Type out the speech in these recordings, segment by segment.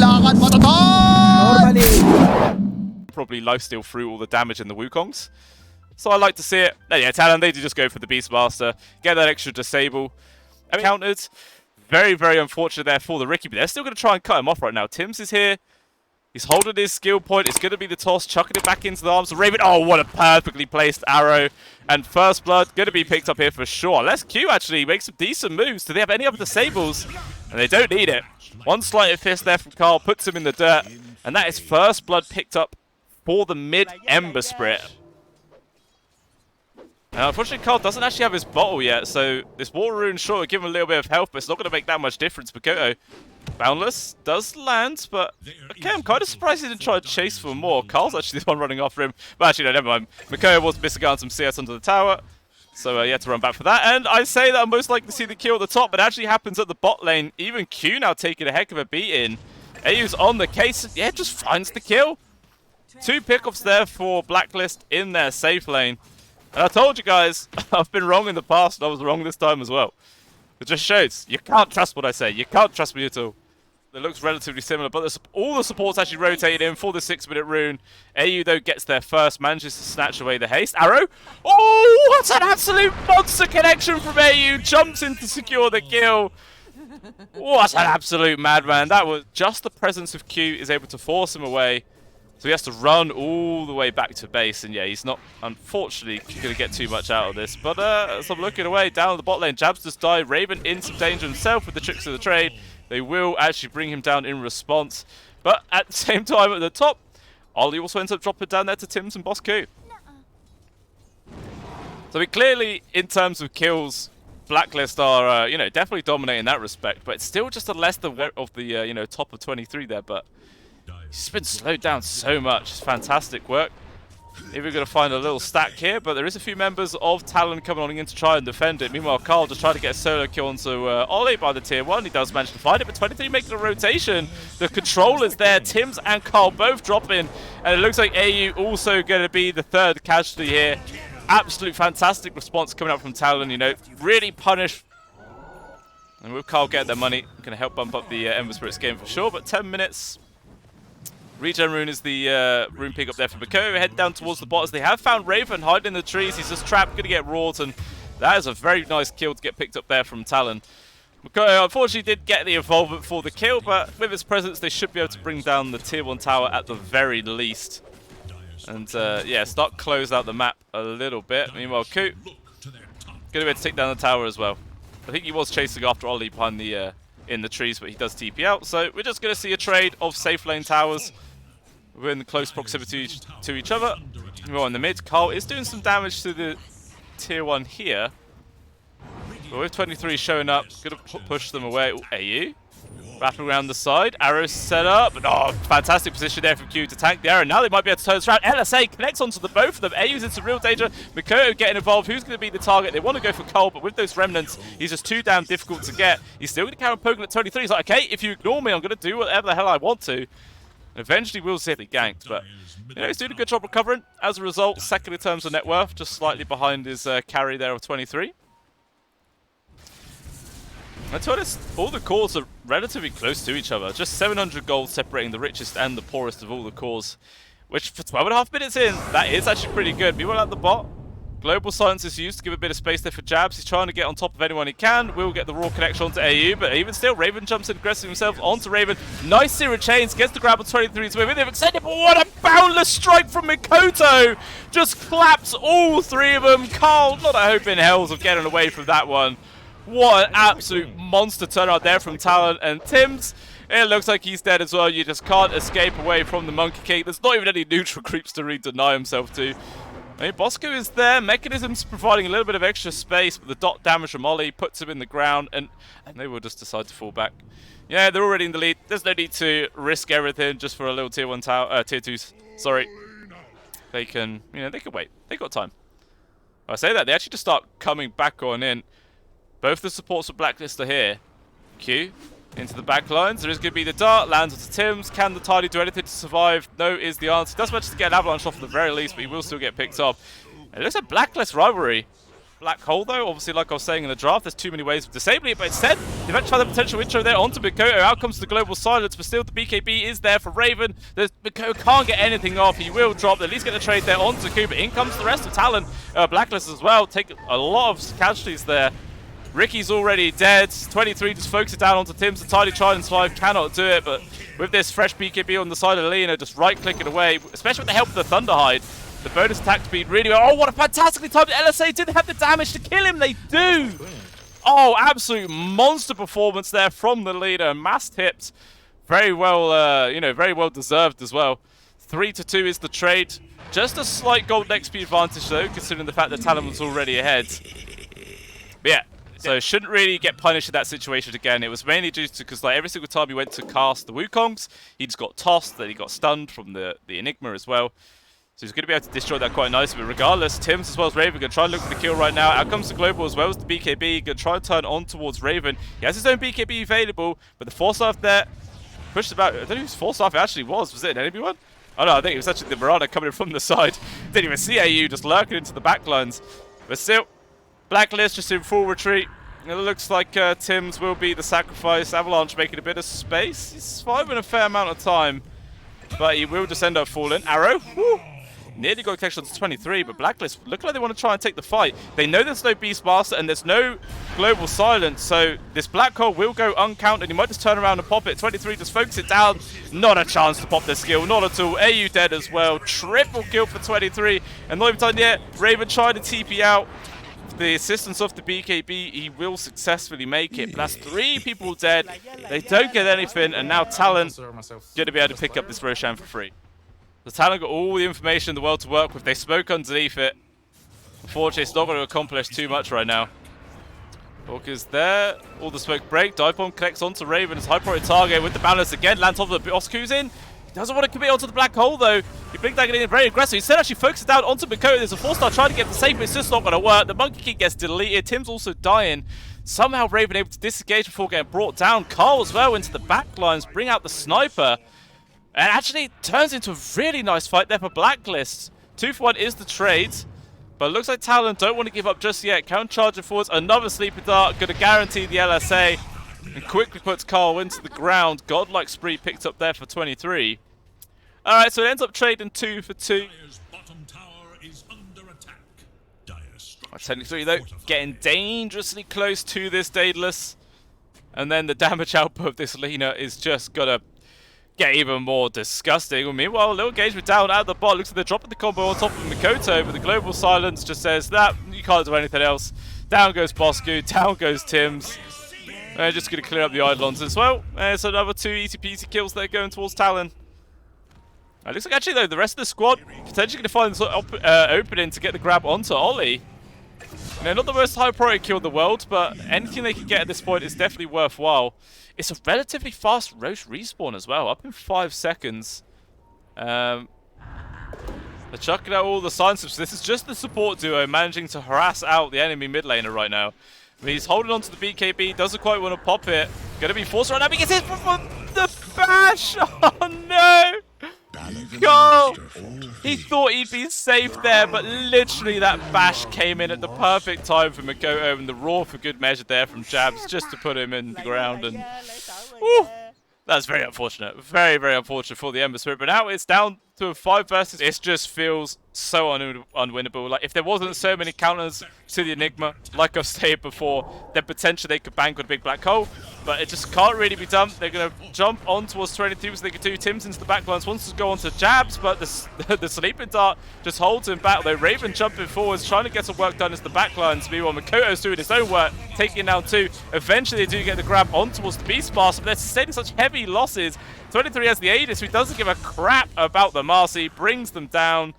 lakad matatag! Normally. Probably lifesteal through all the damage in the Wukongs. So I like to see it. Yeah, Talon, they do just go for the Beastmaster, get that extra disable. I mean, countered. Very, very unfortunate there for the Ricky, but they're still going to try and cut him off right now. Tims is here. He's holding his skill point. It's going to be the toss, chucking it back into the arms of Raven. Oh, what a perfectly placed arrow. And First Blood going to be picked up here for sure. Unless Q actually makes some decent moves. Do they have any other disables? And they don't need it. One slight fist there from Carl puts him in the dirt. And that is First Blood picked up for the mid-Ember Spirit. Now, unfortunately, Carl doesn't actually have his bottle yet, so this War Rune sure will give him a little bit of health, but it's not going to make that much difference. Makoto, Boundless, does land, but okay, I'm kind of surprised he didn't try to chase for more. Carl's actually the one running after him, but actually, no, never mind. Makoto was missing out on some CS under the tower, so he had to run back for that. And I say that I'm most likely to see the kill at the top, but it actually happens at the bot lane. Even Q now taking a heck of a beating. AU's on the case, and yeah, just finds the kill. 2 pickoffs there for Blacklist in their safe lane. And I told you guys, I've been wrong in the past, and I was wrong this time as well. It just shows, you can't trust what I say. You can't trust me at all. It looks relatively similar, but all the supports actually rotated in for the 6-minute rune. AU, though, gets there first, manages to snatch away the haste. Arrow? Oh, what an absolute monster connection from AU. Jumps in to secure the kill. What an absolute madman. That was just the presence of Q is able to force him away. So he has to run all the way back to base, and yeah, he's not, unfortunately, going to get too much out of this. But as I'm looking away, down the bot lane, Jabs just died. Raven in some danger himself with the tricks of the trade. They will actually bring him down in response. But at the same time, at the top, Ollie also ends up dropping down there to Tims and Bluscale. So I mean, clearly, in terms of kills, Blacklist are, you know, definitely dominating in that respect. But it's still just a less than of the, you know, top of 23 there. But he's been slowed down so much. It's fantastic work. Maybe we're going to find a little stack here, but there is a few members of Talon coming on in to try and defend it. Meanwhile, Carl just tried to get a solo kill onto Ollie by the tier 1. He does manage to find it, but 23 making a rotation. The controller's there. Tims and Carl both dropping, and it looks like AU also going to be the third casualty here. Absolute fantastic response coming out from Talon, you know, really punish. And with Carl getting their money, going to help bump up the Ember Spirits game for sure, but 10 minutes. Regen Rune is the rune pick up there for Makoto. Head down towards the bot as they have found Raven hiding in the trees. He's just trapped, going to get wrought, and that is a very nice kill to get picked up there from Talon. Makoto unfortunately did get the involvement for the kill, but with his presence they should be able to bring down the tier 1 tower at the very least. And yeah, start close out the map a little bit. Meanwhile, Coot going to be able to take down the tower as well. I think he was chasing after Ollie behind the in the trees, but he does TP out. So we're just going to see a trade of safe lane towers. We're in close proximity to each other. We're in the mid. Carl is doing some damage to the tier 1 here. But with 23 showing up, going to push them away. Ooh, AU. Wrapping around the side. Arrows set up. Oh, fantastic position there from Q to tank the arrow. Now they might be able to turn this around. LSA connects onto the both of them. AU's in some real danger. Makoto getting involved. Who's going to be the target? They want to go for Cole, but with those remnants, he's just too damn difficult to get. He's still going to carry on poking at 23. He's like, okay, if you ignore me, I'm going to do whatever the hell I want to. And eventually will see if he ganked, but you know, he's doing a good job recovering. As a result, second in terms of net worth, just slightly behind his carry there of 23. And to be honest, all the cores are relatively close to each other. Just 700 gold separating the richest and the poorest of all the cores. Which for 12.5 minutes in, that is actually pretty good. Meanwhile at the bot, Global Silence is used to give a bit of space there for Jabs. He's trying to get on top of anyone he can. Will get the raw connection onto AU, but even still, Raven jumps in aggressive himself onto Raven. Nice zero chains, gets the grab of 23's win. They've extended, but what a boundless strike from Makoto! Just claps all 3 of them. Carl, not a hope in hells of getting away from that one. What an absolute monster turnout there from Talon and Tims. It looks like he's dead as well. You just can't escape away from the Monkey King. There's not even any neutral creeps to deny himself to. I mean, Bosco is there. Mechanism's providing a little bit of extra space, but the dot damage from Ollie puts him in the ground, and they will just decide to fall back. Yeah, they're already in the lead. There's no need to risk everything just for a little tier 1 tower, tier 2s. Sorry. They can, you know, they can wait. They got time. I say that, they actually just start coming back on in. Both the supports of Blacklist are here. Q into the back lines. There is going to be the dart. Lands onto Tims. Can the Tidy do anything to survive? No is the answer. He does manage to get an avalanche off at the very least, but he will still get picked off. It looks like Blacklist rivalry Black Hole, though. Obviously, like I was saying in the draft, there's too many ways of disabling it, but instead, they've actually tried the potential intro there onto Mikoto. Out comes the Global Silence, but still the BKB is there for Raven. Mikoto can't get anything off. He will drop, at least get the trade there onto Kuba. In comes the rest of Talon. Blacklist as well, take a lot of casualties there. Ricky's already dead. 23 just focuses down onto Tim's. The Tidy Trident 5 cannot do it, but with this fresh BKB on the side of Lena, just right-clicking away, especially with the help of the Thunderhide. The bonus attack speed really well. Oh, what a fantastically timed LSA. Do they have the damage to kill him? They do! Oh, absolute monster performance there from the leader. Mass tipped. Very well, very well deserved as well. 3-2 is the trade. Just a slight gold XP advantage, though, considering the fact that Talon was already ahead. But yeah. So shouldn't really get punished in that situation again. It was mainly due to because like every single time he went to cast the Wukongs, he just got tossed, then he got stunned from the Enigma as well. So he's going to be able to destroy that quite nicely. But regardless, Tims as well as Raven going to try and look for the kill right now. Out comes the Global as well as the BKB. Going to try and turn on towards Raven. He has his own BKB available, but the Force Staff there pushed about. I don't know whose Force Staff it actually was. Was it an enemy one? Oh no, I think it was actually the Mirana coming in from the side. Didn't even see AU just lurking into the backlines. But still, Blacklist just in full retreat. It looks like Tims will be the sacrifice. Avalanche making a bit of space. He's surviving a fair amount of time, but he will just end up falling. Arrow. Woo. Nearly got connection to 23, but Blacklist look like they want to try and take the fight. They know there's no Beastmaster and there's no Global Silence, so this Black Hole will go uncounted. He might just turn around and pop it. 23 just focus it down. Not a chance to pop the skill, not at all. AU dead as well. Triple kill for 23, and not even done yet. Raven tried to TP out. The assistance of the BKB, he will successfully make it. But that's 3 people dead. They don't get anything, and now Talon going to be able to pick up this Roshan for free. The Talon got all the information in the world to work with. They smoke underneath it. Unfortunately, it's not going to accomplish too much right now. Walker's there. All the smoke break. Dive bomb connects onto Raven. It's high priority target with the balance again. Lands off the Osku's in. He doesn't want to commit onto the Black Hole though. He Blink Dagger in very aggressive. Instead actually focuses down onto Mikoto. There's a 4-star trying to get the safe, but it's just not going to work. The Monkey King gets deleted. Tim's also dying. Somehow Raven able to disengage before getting brought down. Carl as well into the back lines. Bring out the sniper. And actually turns into a really nice fight there for Blacklist. 2-for-1 is the trade. But it looks like Talon don't want to give up just yet. Counter charging forwards. Another Sleeper Dart. Going to guarantee the LSA. And quickly puts Carl into the ground. Godlike spree picked up there for 23. Alright, so it ends up trading 2 for 2. Technically though, getting dangerously close to this Daedalus. And then the damage output of this Lena is just gonna get even more disgusting. Well, meanwhile, little engagement down at the bot. Looks like they're dropping the combo on top of Mikoto, but the Global Silence just says that you can't do anything else. Down goes Bosku, down goes Tims. They're just going to clear up the Eidolons as well. So another 2 easy peasy kills there going towards Talon. It looks like actually though the rest of the squad potentially going to find this opening to get the grab onto Ollie. You know, not the most high priority kill in the world, but anything they can get at this point is definitely worthwhile. It's a relatively fast Roche respawn as well, up in 5 seconds. They're chucking out all the signs. So this is just the support duo managing to harass out the enemy mid laner right now. I mean, he's holding on to the BKB, doesn't quite want to pop it. Gonna be forced right now because it's from the bash! Oh no! Carl! He thought he'd be safe there, but literally that bash came in at the perfect time for Mikoto, and the raw for good measure there from Jabs just to put him in the ground. And whew, that's very unfortunate. Very, very unfortunate for the Ember Spirit. But now it's down to a 5 versus. It just feels so unwinnable. Like, if there wasn't so many counters to the Enigma, like I've stated before, then potentially they could bank on a big Black Hole. But it just can't really be done. They're going to jump on towards 22 so they can do Tims into the backlines. Wants to go onto Jabs, but the Sleeping Dart just holds him back. Though Raven jumping forwards, trying to get some work done as the backlines. Meanwhile, Makoto's doing his own work, taking down 2. Eventually, they do get the grab on towards the Beastmaster, but they're sustaining such heavy losses. 23 has the Aegis, who doesn't give a crap about the Marcy, brings them down.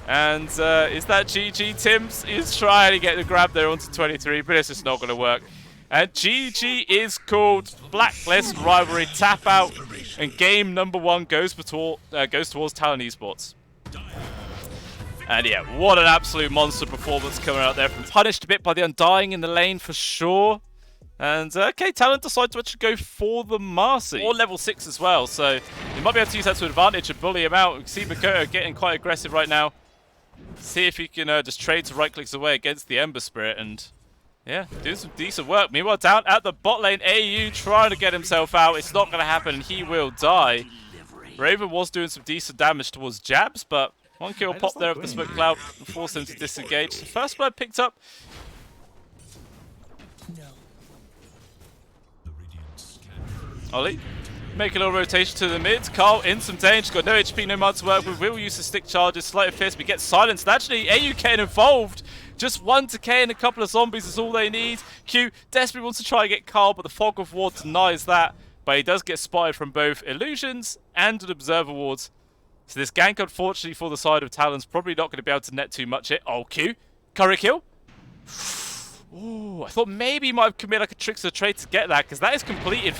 And is that GG? Tims is trying to get the grab there onto 23, but it's just not going to work. And GG is called. Blacklist rivalry tap out, and game number 1 goes towards Talon Esports. And yeah, what an absolute monster performance coming out there. Punished a bit by the Undying in the lane for sure. And okay, Talon decides to actually go for the Marcy. Or level 6 as well, so you might be able to use that to advantage and bully him out. You can see Makoto getting quite aggressive right now. See if he can just trade to right clicks away against the Ember Spirit and yeah, do some decent work. Meanwhile, down at the bot lane, AU trying to get himself out. It's not going to happen and he will die. Raven was doing some decent damage towards Jabs, but one kill popped there of the smoke cloud and forced him to disengage. The first blood picked up. Ollie, make a little rotation to the mid. Carl in some danger, got no HP, no mana to work with. Will use the stick charges, sleight of fist, but gets silenced. Actually, AU getting involved. Just 1 decay and a couple of zombies is all they need. Q desperately wants to try and get Carl, but the Fog of War denies that. But he does get spotted from both Illusions and an Observer Ward. So this gank, unfortunately, for the side of Talon's probably not going to be able to net too much here. Oh, Q. Curry kill. Ooh, I thought maybe he might have committed like a trickster trade to get that, because that is completed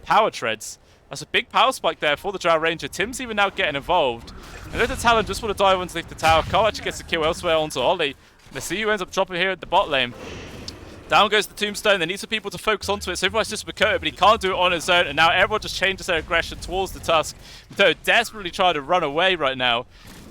power treads. That's a big power spike there for the Drow Ranger. Tim's even now getting involved. And then the Talon just want to dive underneath the tower. Carl actually gets the kill elsewhere onto Ollie. Let's see who ends up dropping here at the bot lane. Down goes the Tombstone. They need some people to focus onto it. So everyone's just Makoto, but he can't do it on his own. And now everyone just changes their aggression towards the Tusk. Makoto desperately trying to run away right now.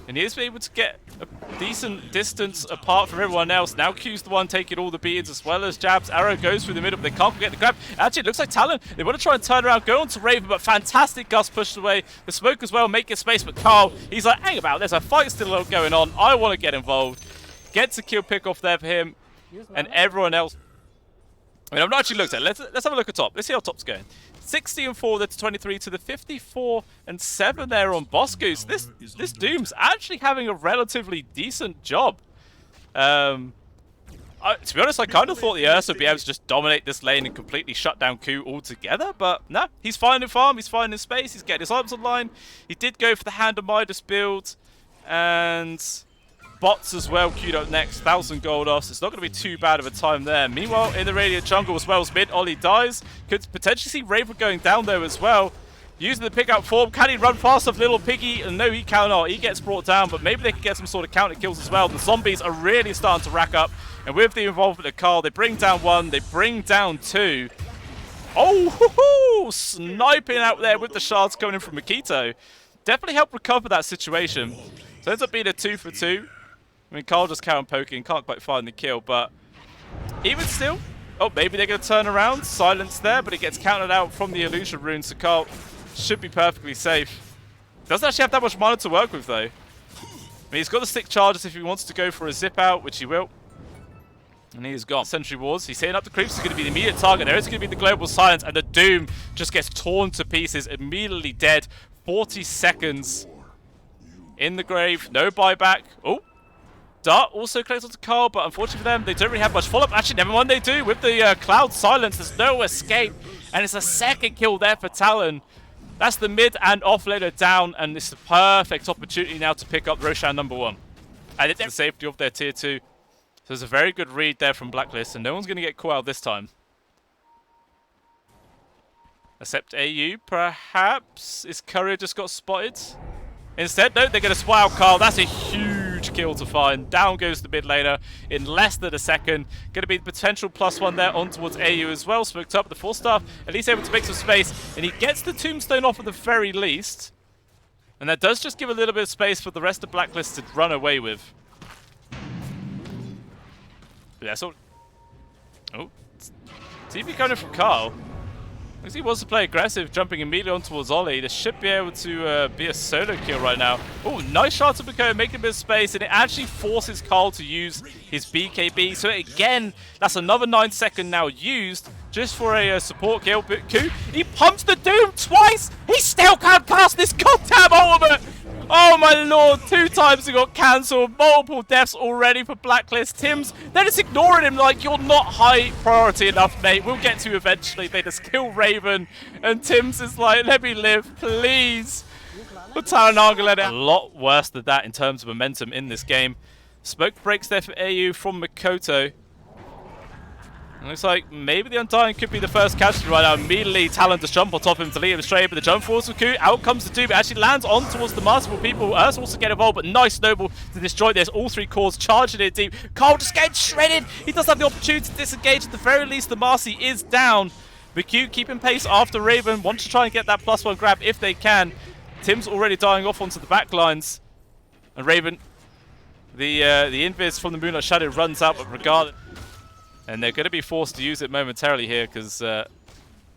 And he is able to get a decent distance apart from everyone else. Now Q's the one taking all the beatings as well as Jabs. Arrow goes through the middle, but they can't get the grab. Actually, it looks like Talon, they want to try and turn around, go on to Raven, but fantastic Gus pushed away. The smoke as well, making space, but Carl, he's like, hang about, there's a fight still going on. I want to get involved. Gets a kill pick off there for him and everyone else. I mean, I've not actually looked at it. Let's have a look at top. Let's see how top's going. 60-4, that's 23 to the 54-7 there on Bosco. So this Doom's actually having a relatively decent job. To be honest, I kind of thought the Ursa would be able to just dominate this lane and completely shut down Q altogether, but no, he's finding farm, he's finding space, he's getting his items online. He did go for the Hand of Midas build, and bots as well queued up next. 1,000 gold off, so it's not going to be too bad of a time there. Meanwhile, in the Radiant jungle as well as mid, Ollie dies. Could potentially see Raven going down there as well. Using the pick-up form, can he run fast off Little Piggy? And no, he cannot. He gets brought down, but maybe they can get some sort of counter kills as well. The zombies are really starting to rack up. And with the involvement of Carl, they bring down 1, they bring down 2. Oh, sniping out there with the shards coming in from Makito. Definitely helped recover that situation. So it ends up being a 2 for 2. I mean, Carl just counter poking, can't quite find the kill, but even still, oh, maybe they're going to turn around. Silence there, but it gets countered out from the illusion rune, so Carl should be perfectly safe. Doesn't actually have that much mana to work with, though. I mean, he's got the stick charges if he wants to go for a zip out, which he will. And he is gone. Sentry Wars, he's setting up the creeps, is going to be the immediate target. There is going to be the global silence, and the Doom just gets torn to pieces, immediately dead. 40 seconds in the grave, no buyback. Oh. Dart also connects onto Carl, but unfortunately for them, they don't really have much follow-up. Actually, never mind, they do. With the Cloud Silence, there's no escape. And it's a second kill there for Talon. That's the mid and offlaner down, and it's the perfect opportunity now to pick up Roshan #1. And it's the safety of their tier 2. So there's a very good read there from Blacklist, and no one's going to get caught out this time. Except AU, perhaps. Is Courier just got spotted? Instead, no, they're going to spot out Carl. That's a huge kill to find. Down goes the mid laner in less than a second. Going to be the potential +1 there on towards AU as well. Smoked up the 4-star, at least able to make some space. And he gets the Tombstone off at the very least. And that does just give a little bit of space for the rest of Blacklist to run away with. But that's all. Oh, TV coming from Carl. Because he wants to play aggressive, jumping immediately on towards Ollie. This should be able to be a solo kill right now. Oh, nice shot to Bluscale, making a bit of space, and it actually forces Carl to use his BKB. So again, that's another 9-second now used just for a support kill. But Q, he pumps the Doom twice! He still can't cast this goddamn ultimate! Oh my lord, 2 times he got cancelled, multiple deaths already for Blacklist. Tim's, they're just ignoring him like, you're not high priority enough, mate. We'll get to you eventually. They just kill Raven, and Tim's is like, let me live, please. But Talon aren't gonna let it. A lot worse than that in terms of momentum in this game. Smoke breaks there for AU from Makoto. And looks like maybe the Undying could be the first casualty right now. Immediately, Talon just jump on top of him to lead him straight, but the jump force with Ku. Out comes the Doom. It actually lands on towards the multiple people. Ursa also get involved, but nice snowball to destroy this. All 3 cores charging it deep. Carl just getting shredded. He does have the opportunity to disengage. At the very least, the Marcy is down. But Q keeping pace after Raven. Wants to try and get that +1 grab if they can. Tim's already dying off onto the back lines. And Raven, the invis from the Moonlight Shadow runs out, but regardless, and they're going to be forced to use it momentarily here because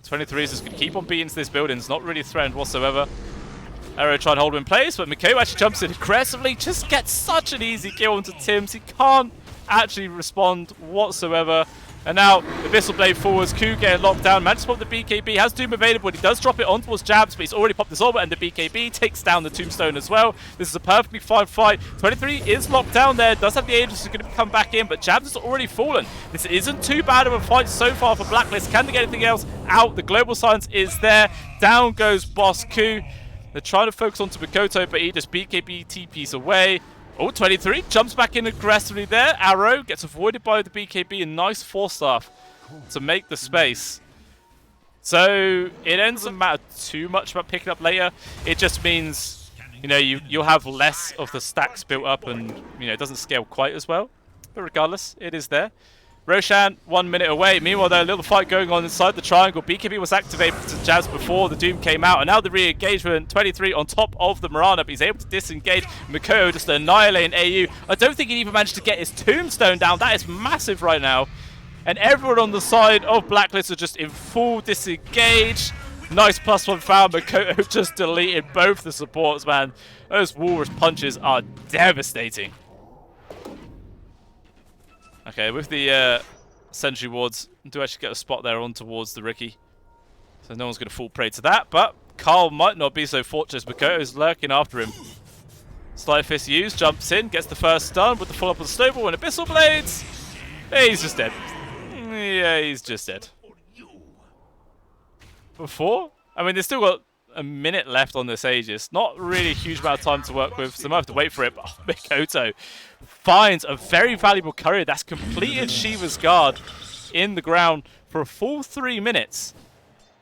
23 is just going to keep on beating into this building. It's not really threatened whatsoever. Arrow trying to hold him in place, but Miko actually jumps in aggressively, just gets such an easy kill onto Tims. He can't actually respond whatsoever. And now, Abyssal Blade forwards, Ku getting locked down. Managed to pop the BKB, has Doom available. He does drop it on towards Jabs, but he's already popped the Zorba, and the BKB takes down the Tombstone as well. This is a perfectly fine fight. 23 is locked down there, does have the Aegis who's going to come back in, but Jabs has already fallen. This isn't too bad of a fight so far for Blacklist. Can they get anything else out? The Global Silence is there. Down goes Boss Ku. They're trying to focus onto Mikoto, but he just BKB TPs away. Oh, 23 jumps back in aggressively there. Arrow gets avoided by the BKB. A nice force staff to make the space. So it ends up matter too much about picking up later. It just means, you know, you'll have less of the stacks built up, and you know it doesn't scale quite as well. But regardless, it is there. Roshan 1 minute away. Meanwhile, there's a little fight going on inside the triangle. BKB was activated to Jabs before the Doom came out, and now the re-engagement. 23 on top of the Mirana, but he's able to disengage. Mikoto just annihilating AU. I don't think he even managed to get his Tombstone down. That is massive right now. And everyone on the side of Blacklist are just in full disengage. Nice +1 foul. Mikoto just deleted both the supports, man. Those Walrus punches are devastating. Okay, with the sentry wards, do actually get a spot there on towards the Ricky. So no one's going to fall prey to that, but Carl might not be so fortunate. Mikoto is lurking after him. Slide Fist used, jumps in, gets the first stun with the follow-up of the Snowball and Abyssal Blades. He's just dead. Yeah, he's just dead. Before? I mean, they've still got a minute left on this Aegis. Not really a huge amount of time to work with, so they might have to wait for it. But Mikoto finds a very valuable courier that's completed Shiva's guard in the ground for a full 3 minutes.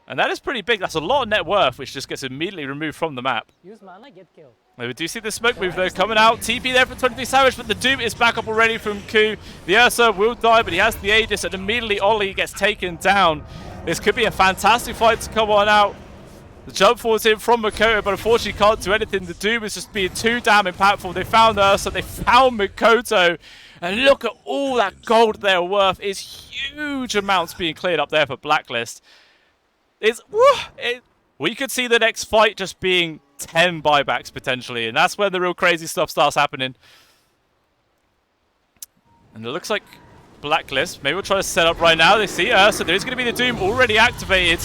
And that is pretty big. That's a lot of net worth, which just gets immediately removed from the map. Use mana, get killed. We do see the smoke move though coming out. TP there for 23 Savage, but the Doom is back up already from Ku. The Ursa will die, but he has the Aegis, and immediately Ollie gets taken down. This could be a fantastic fight to come on out. The jump forwards in from Mikoto, but unfortunately can't do anything. The Doom is just being too damn impactful. They found Ursa, they found Mikoto. And look at all that gold they're worth. It's huge amounts being cleared up there for Blacklist. We could see the next fight just being 10 buybacks potentially. And that's when the real crazy stuff starts happening. And it looks like Blacklist, maybe we'll try to set up right now. They see Ursa, there's going to be the Doom already activated.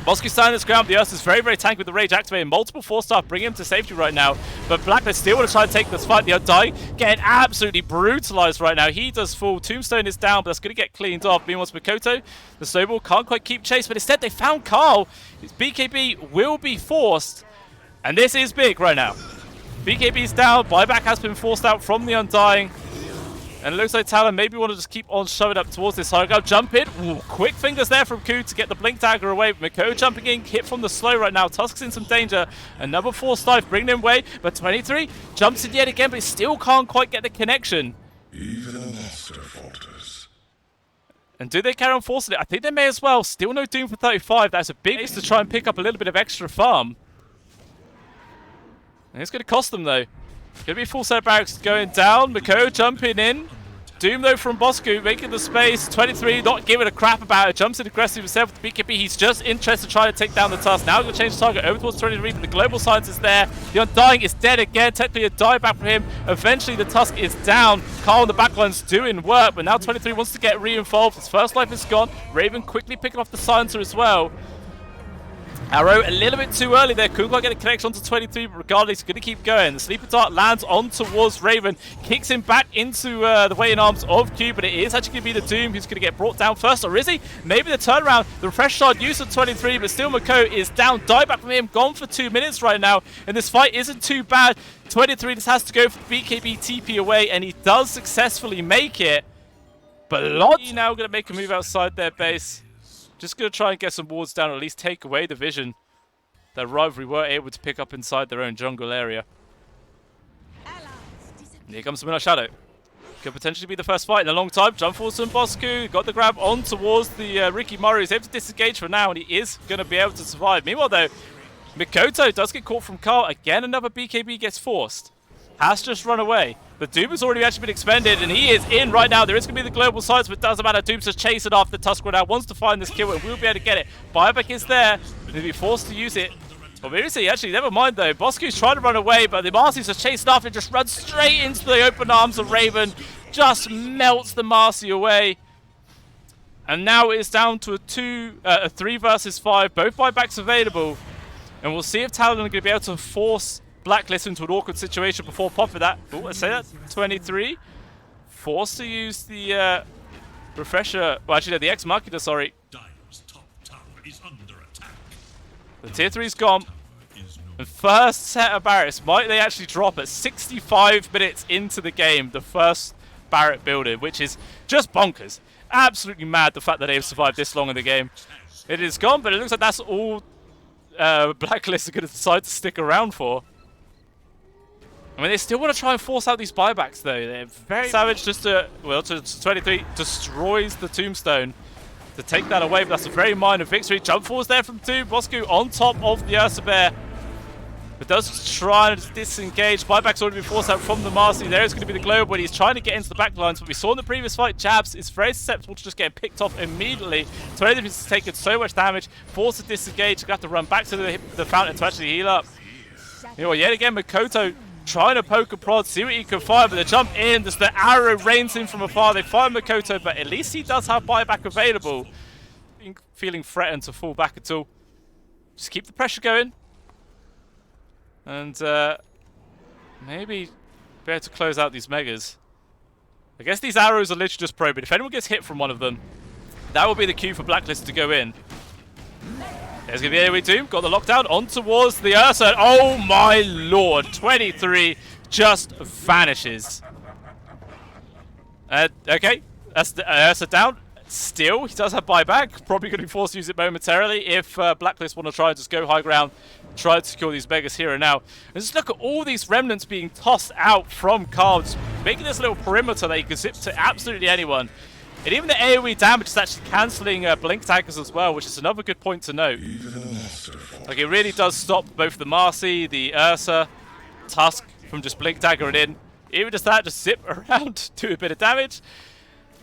Bosky standing his ground. The Ursa's very, very tanky with the Rage activating. Multiple 4-star bring him to safety right now. But Blacklist still want to try and take this fight. The Undying getting absolutely brutalized right now. He does fall. Tombstone is down, but that's going to get cleaned off. Meanwhile, Mikoto, the Snowball can't quite keep chase, but instead they found Carl. His BKB will be forced. And this is big right now. BKB's down. Buyback has been forced out from the Undying. And it looks like Talon maybe want to just keep on shoving up towards this high ground. Jump in. Ooh, quick fingers there from Ku to get the Blink Dagger away. Mikoto jumping in, hit from the slow right now. Tusk's in some danger. And number 4 Stife bringing him away. But 23 jumps in yet again, but he still can't quite get the connection. Even a master falters. And do they carry on forcing it? I think they may as well. Still no Doom for 35. That's a big ace to try and pick up a little bit of extra farm. And it's going to cost them though. Gonna be full set of barracks going down. Mikoto jumping in. Doom though from Bosku making the space. 23 not giving a crap about it. Jumps in aggressive himself with the BKB. He's just interested to try to take down the Tusk. Now he's gonna change the target over towards 23, but the Global Silence is there. The Undying is dead again. Technically a dieback from him. Eventually the Tusk is down. Carl on the backline's doing work, but now 23 wants to get re-involved. His first life is gone. Raven quickly picking off the Silencer as well. Arrow a little bit too early there. Couldn't quite get a connection onto 23, but regardless, he's going to keep going. The Sleeper Dart lands on towards Raven, kicks him back into the weighing arms of Q, but it is actually going to be the Doom who's going to get brought down first. Or is he? Maybe the turnaround. The Refresh Shard used on 23, but still Mikoto is down. Dieback from him, gone for 2 minutes right now, and this fight isn't too bad. 23 just has to go for the BKB TP away, and he does successfully make it. But Lodge now going to make a move outside their base. Just going to try and get some wards down, or at least take away the vision that Rivalry were able to pick up inside their own jungle area. And here comes the Moonlight Shadow. Could potentially be the first fight in a long time. Jump forwards from Bosku. Got the grab on towards the Ricky Murray. He's able to disengage for now, and he is going to be able to survive. Meanwhile, though, Mikoto does get caught from Carl. Again, another BKB gets forced. has just run away. But Doom has already actually been expended, and he is in right now. There is going to be the global sides, but it doesn't matter. Doom's just chasing after Tusker now, wants to find this kill, and will be able to get it. Buyback is there, but he'll be forced to use it. Or maybe see, actually, never mind though. Bosku's trying to run away, but the Marcy's just chasing after, just runs straight into the open arms of Raven. Just melts the Marcy away. And now it is down to a 3 versus 5. Both buybacks available. And we'll see if Talon are going to be able to force Blacklist into an awkward situation before popping that. Oh, let's say that. 23. Forced to use the refresher. Well, actually, no, the Ex-Machina, sorry. The tier 3's gone. And first set of Barretts. Might they actually drop at 65 minutes into the game? The first Barrett building, which is just bonkers. Absolutely mad, the fact that they've survived this long in the game. It is gone, but it looks like that's all Blacklist are going to decide to stick around for. I mean, they still want to try and force out these buybacks, though. They're very savage just to, well, to 23, destroys the tombstone to take that away, but that's a very minor victory. Jump force there from 2. Bosku on top of the Ursa Bear. But does try and disengage. Buyback's already been forced out from the Marcy. There is going to be the global, and he's trying to get into the back lines. But we saw in the previous fight, Jabs is very susceptible to just getting picked off immediately. 23 has taken so much damage, forced to disengage. Going to have to run back to the fountain to actually heal up. You know, yet again, Makoto trying to poke a prod, see what he can find, but the jump in, just the arrow rains in from afar. They find Makoto, but at least he does have buyback available. Feeling threatened to fall back at all. Just keep the pressure going. And maybe be able to close out these megas. I guess these arrows are literally just probing. If anyone gets hit from one of them, that will be the cue for Blacklist to go in. There's going to be AoE Doom. Got the lockdown on towards the Ursa. Oh my lord. 23 just vanishes. Okay. That's the Ursa down. Still, he does have buyback. Probably going to be forced to use it momentarily if Blacklist want to try and just go high ground. Try to secure these megas here and now. And just look at all these remnants being tossed out from Cards, making this little perimeter that you can zip to absolutely anyone. And even the AoE damage is actually cancelling blink daggers as well, which is another good point to note. Like, it really does stop both the Marcy, the Ursa, Tusk from just blink daggering in. Even just that, just zip around, do a bit of damage.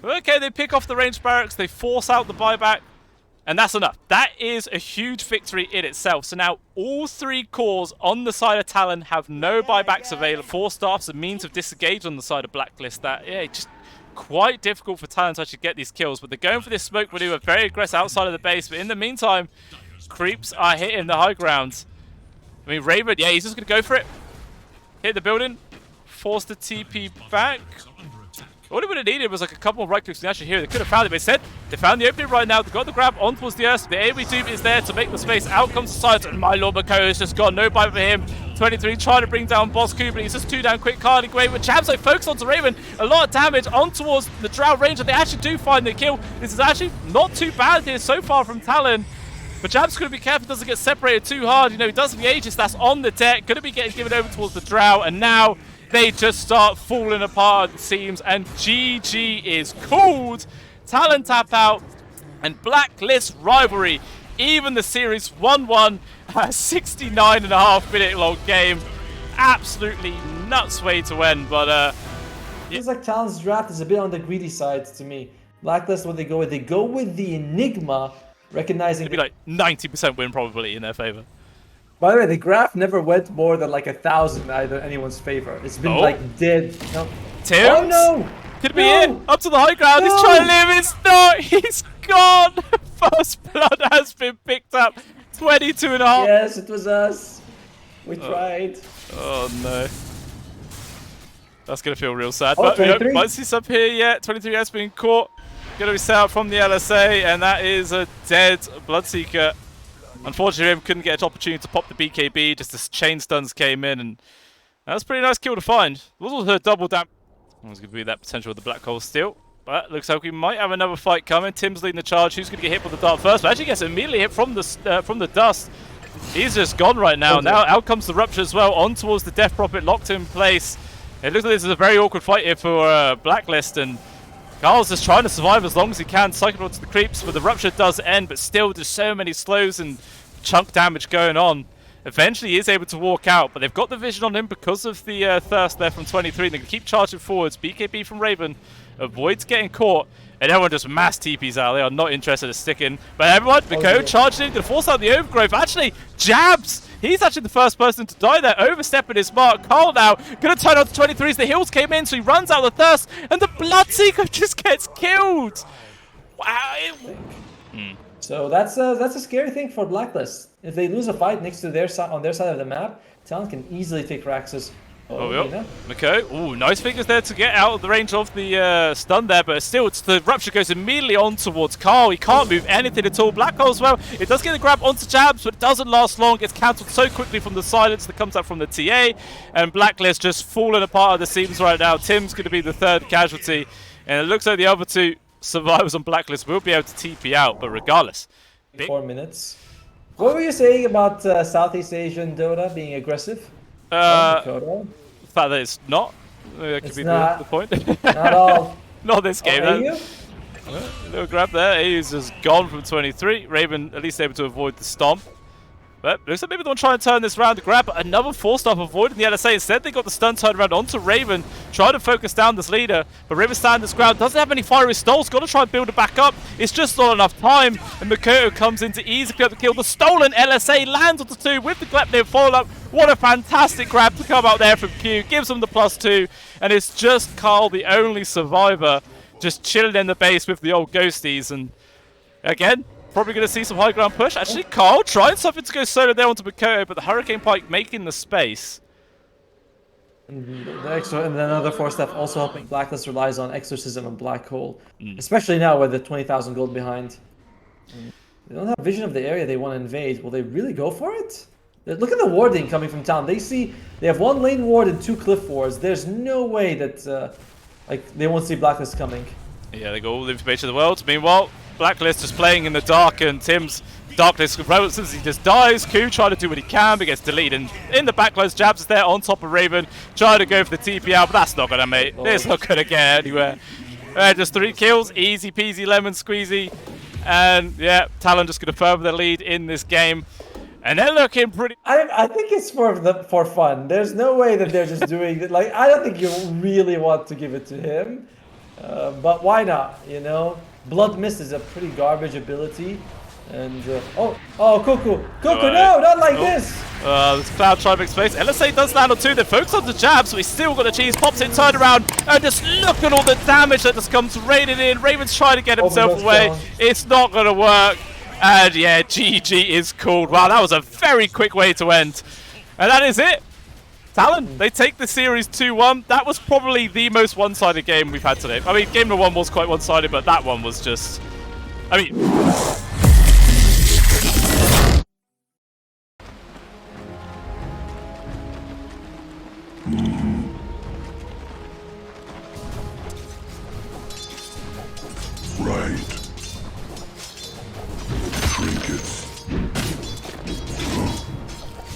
Okay, they pick off the ranged barracks, they force out the buyback, and that's enough. That is a huge victory in itself. So now all 3 cores on the side of Talon have no buybacks available. 4 staffs, a means of disengage on the side of Blacklist. That, yeah, just quite difficult for Talon to actually get these kills. But they're going for this smoke maneuver, very aggressive outside of the base. But in the meantime, creeps are hitting the high ground. I mean, Raven, yeah, he's just going to go for it. Hit the building, force the TP back. All they would have needed was like a couple of right clicks in the actual here. They could have found it, but instead, they found the opening right now. They got the grab on towards the Ursa. The AoE Doom is there to make the space. Out comes the sides, and my lord, Makoto has just gone. No bite for him. 23 trying to bring down Bosku, but he's just 2 down quick. Can't away with Jabs. They focus onto Raven. A lot of damage on towards the Drow Ranger. They actually do find the kill. This is actually not too bad here so far from Talon. But Jab's going to be careful, doesn't get separated too hard. You know, he does have the Aegis that's on the deck. Going to be getting given over towards the Drow, and now they just start falling apart, it seems, and GG is called. Talon tap out, and Blacklist rivalry. Even the series 1-1, a 69.5 minute long game. Absolutely nuts way to end, but it feels like Talon's draft is a bit on the greedy side to me. Blacklist, what they go with? They go with the Enigma, recognizing... It'd be like 90% win probability in their favor. By the way, the graph never went more than like 1,000 either anyone's favor. It's been like dead. No. Tim? Oh no! Could be in. Up to the high ground. No. He's trying to live. It's not. He's gone. First blood has been picked up. 22.5. Yes, it was us. We tried. Oh no. That's going to feel real sad. Oh, But you know, 23. might see some here yet. 23 has been caught. Going to be set out from the LSA. And that is a dead Bloodseeker. Unfortunately, him couldn't get an opportunity to pop the BKB. Just the chain stuns came in. And that was a pretty nice kill to find. It was also a double damage. There's going to be that potential with the black hole still. But looks like we might have another fight coming. Tim's leading the charge. Who's going to get hit with the dart first? But actually gets immediately hit from the dust. He's just gone right now. Now out comes the rupture as well. On towards the Death Prophet, locked in place. It looks like this is a very awkward fight here for Blacklist. And Carl's just trying to survive as long as he can. Cycle onto the creeps, but the rupture does end. But still, there's so many slows and chunk damage going on. Eventually he is able to walk out, but they've got the vision on him because of the thirst there from 23. They can keep charging forwards. BKB from Raven avoids getting caught, and everyone just mass TPs out. They are not interested in sticking. But everyone, Miko charged in, going to force out the overgrowth. Actually, jabs! He's actually the first person to die there, overstepping his mark. Carl now going to turn on to 23 as the heals came in, so he runs out of the thirst, and the Bloodseeker just gets killed. Wow. So that's a scary thing for Blacklist. If they lose a fight next to their side on their side of the map, Talon can easily take Raxus. Miko, ooh, nice fingers there to get out of the range of the stun there, but still, the Rupture goes immediately on towards Carl. He can't move anything at all. Black Hole as well. It does get the grab onto jabs, but it doesn't last long. Gets cancelled so quickly from the silence that comes out from the TA, and Blacklist just falling apart at the seams right now. Tim's going to be the third casualty, and it looks like the other two survivors on Blacklist will be able to TP out, but regardless. 4 minutes. What were you saying about Southeast Asian Dota being aggressive? The fact that it's not. That could be the point. Not all. Not this game, though. Little grab there. He's just gone from 23. Raven at least able to avoid the stomp. But looks like maybe they want to try and turn this round to grab another 4-star avoiding the LSA. Instead, they got the stun turned around onto Raven. Try to focus down this leader. But Raven standing his ground. Doesn't have any fiery stalls. Got to try and build it back up. It's just not enough time. And Makoto comes in to easily pick up the kill. The stolen LSA lands onto 2 with the Glepnir follow-up. What a fantastic grab to come out there from Q. Gives them the +2. And it's just Carl, the only survivor, just chilling in the base with the old ghosties. And again, probably going to see some high ground push. Actually, Carl trying something to go solo there onto Makoto, but the Hurricane Pike making the space. And another 4-step also helping. Blacklist relies on Exorcism and Black Hole, especially now with the 20,000 gold behind. They don't have vision of the area they want to invade. Will they really go for it? Look at the warding coming from town. They have 1 lane ward and 2 cliff wards. There's no way that they won't see Blacklist coming. Yeah, they got all the information in the world. Meanwhile, Blacklist just playing in the dark, and Tim's Darkness relatives, he just dies. Q trying to do what he can, but gets deleted. And in the backline, jabs is there on top of Raven, trying to go for the TP out, but that's not gonna make. It's not gonna get anywhere. Just 3 kills, easy peasy lemon squeezy, and yeah, Talon just gonna further the lead in this game. And they're looking pretty. I think it's for fun. There's no way that they're just doing it. Like, I don't think you really want to give it to him, but why not? You know, Blood Mist is a pretty garbage ability. And Cuckoo, no, not like this. This Cloud trying to make space. LSA does land on 2. They focus on the jab, so he's still got the cheese. Pops in, turn around, and just look at all the damage that just comes raining in. Raven's trying to get himself away. Down. It's not going to work. And yeah, GG is called. Wow, that was a very quick way to end. And that is it. Talon, they take the series 2-1. That was probably the most one-sided game we've had today. I mean, game number 1 was quite one-sided, but that one was just... I mean...